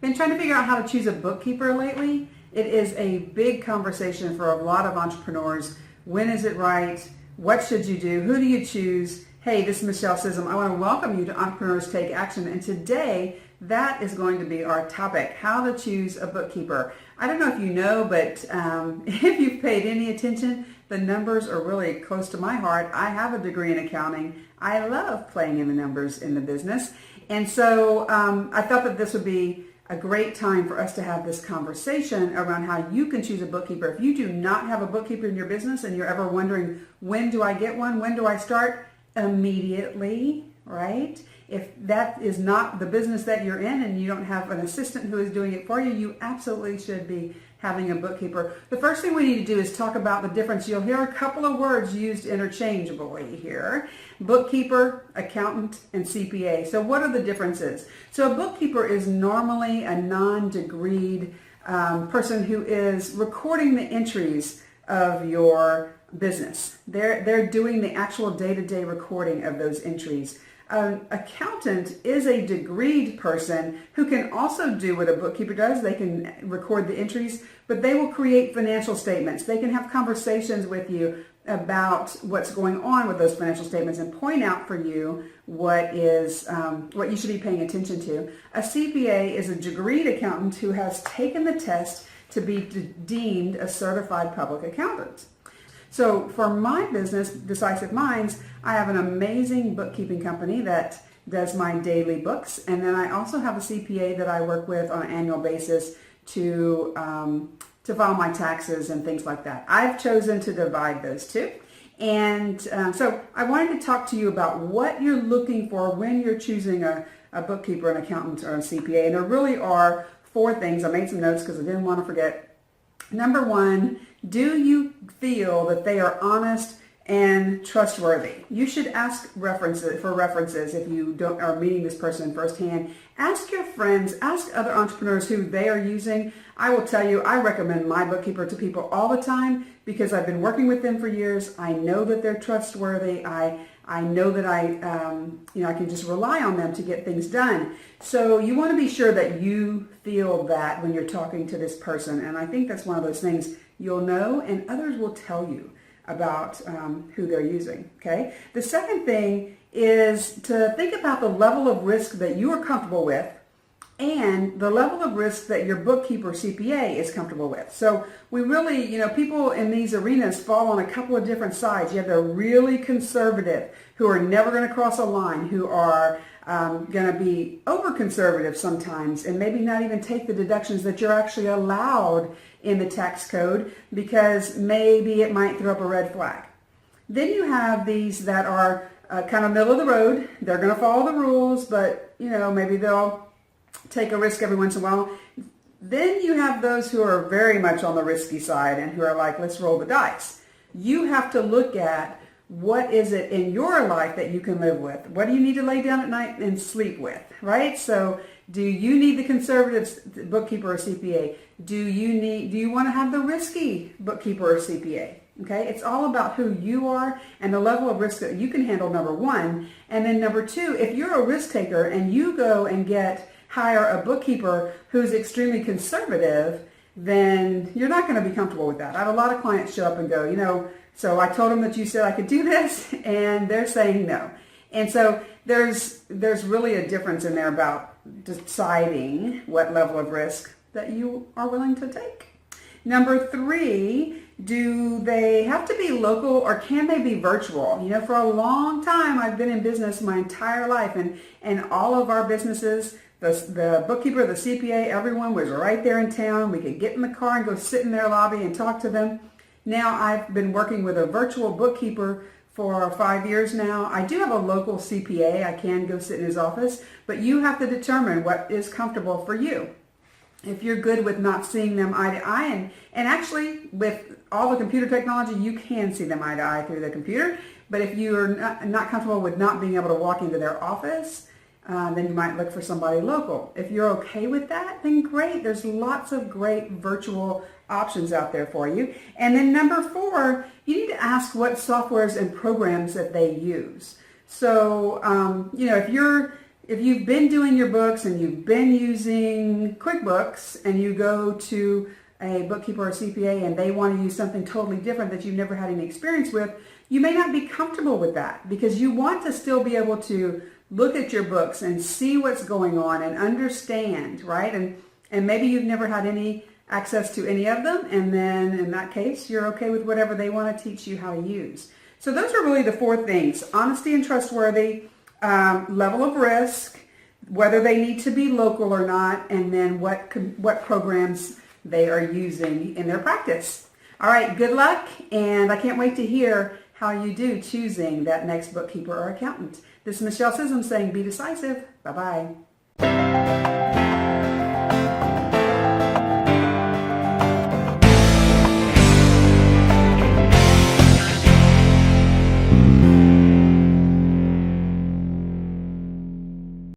Been trying to figure out how to choose a bookkeeper lately? It is a big conversation for a lot of entrepreneurs. When is it right? What should you do? Who do you choose? Hey, this is Michele Sism. I want to welcome you to Entrepreneurs Take Action. And today, that is going to be our topic, how to choose a bookkeeper. I don't know if you know, but if you've paid any attention, the numbers are really close to my heart. I have a degree in accounting. I love playing in the numbers in the business. And so I thought that this would be a great time for us to have this conversation around how you can choose a bookkeeper. If you do not have a bookkeeper in your business and you're ever wondering, when do I get one? When do I start? Immediately, right? If that is not the business that you're in and you don't have an assistant who is doing it for you, you absolutely should be having a bookkeeper. The first thing we need to do is talk about the difference. You'll hear a couple of words used interchangeably here. Bookkeeper, accountant, and CPA. So what are the differences? So a bookkeeper is normally a non-degreed person who is recording the entries of your business. They're doing the actual day-to-day recording of those entries. An accountant is a degreed person who can also do what a bookkeeper does. They can record the entries, but they will create financial statements. They can have conversations with you about what's going on with those financial statements and point out for you what you should be paying attention to. A CPA is a degreed accountant who has taken the test to be deemed a certified public accountant. So for my business, Decisive Minds, I have an amazing bookkeeping company that does my daily books. And then I also have a CPA that I work with on an annual basis to file my taxes and things like that. I've chosen to divide those two. And so I wanted to talk to you about what you're looking for when you're choosing a bookkeeper, an accountant, or a CPA. And there really are 4 things. I made some notes because I didn't want to forget. Number 1, do you feel that they are honest and trustworthy? You should ask references if you are meeting this person firsthand. Ask your friends, ask other entrepreneurs who they are using. I will tell you, I recommend my bookkeeper to people all the time because I've been working with them for years. I know that they're trustworthy. I know that I can just rely on them to get things done. So you want to be sure that you feel that when you're talking to this person. And I think that's one of those things you'll know and others will tell you about who they're using, okay? The second thing is to think about the level of risk that you are comfortable with and the level of risk that your bookkeeper CPA is comfortable with. So we really, people in these arenas fall on a couple of different sides. You have the really conservative who are never going to cross a line, who are going to be over conservative sometimes and maybe not even take the deductions that you're actually allowed in the tax code because maybe it might throw up a red flag. Then you have these that are kind of middle of the road. They're going to follow the rules, but maybe they'll take a risk every once in a while. Then you have those who are very much on the risky side and who are like, let's roll the dice. You have to look at what is it in your life that you can live with? What do you need to lay down at night and sleep with, right? So do you need the conservative bookkeeper or CPA? Do you want to have the risky bookkeeper or CPA? Okay, it's all about who you are and the level of risk that you can handle, number 1. And then number 2, if you're a risk taker and you go and hire a bookkeeper who's extremely conservative, then you're not going to be comfortable with that. I have a lot of clients show up and go, so I told them that you said I could do this, and they're saying no. And so there's really a difference in there about deciding what level of risk that you are willing to take. Number 3, do they have to be local or can they be virtual? For a long time, I've been in business my entire life, and all of our businesses, the bookkeeper, the CPA, everyone was right there in town. We could get in the car and go sit in their lobby and talk to them. Now I've been working with a virtual bookkeeper for 5 years now. I do have a local CPA. I can go sit in his office, but you have to determine what is comfortable for you. If you're good with not seeing them eye to eye, and actually with all the computer technology, you can see them eye to eye through the computer, but if you're not comfortable with not being able to walk into their office, then you might look for somebody local. If you're okay with that, then great. There's lots of great virtual options out there for you. And then number 4, you need to ask what softwares and programs that they use. So, if you're If you've been doing your books and you've been using QuickBooks and you go to a bookkeeper or CPA and they want to use something totally different that you've never had any experience with, you may not be comfortable with that because you want to still be able to look at your books and see what's going on and understand, right? And maybe you've never had any access to any of them, and then in that case, you're okay with whatever they want to teach you how to use. So those are really the 4 things: honesty and trustworthy, level of risk, whether they need to be local or not, and then what programs they are using in their practice. All right, good luck, and I can't wait to hear how you do choosing that next bookkeeper or accountant. This is Michele Sism saying be decisive. Bye-bye.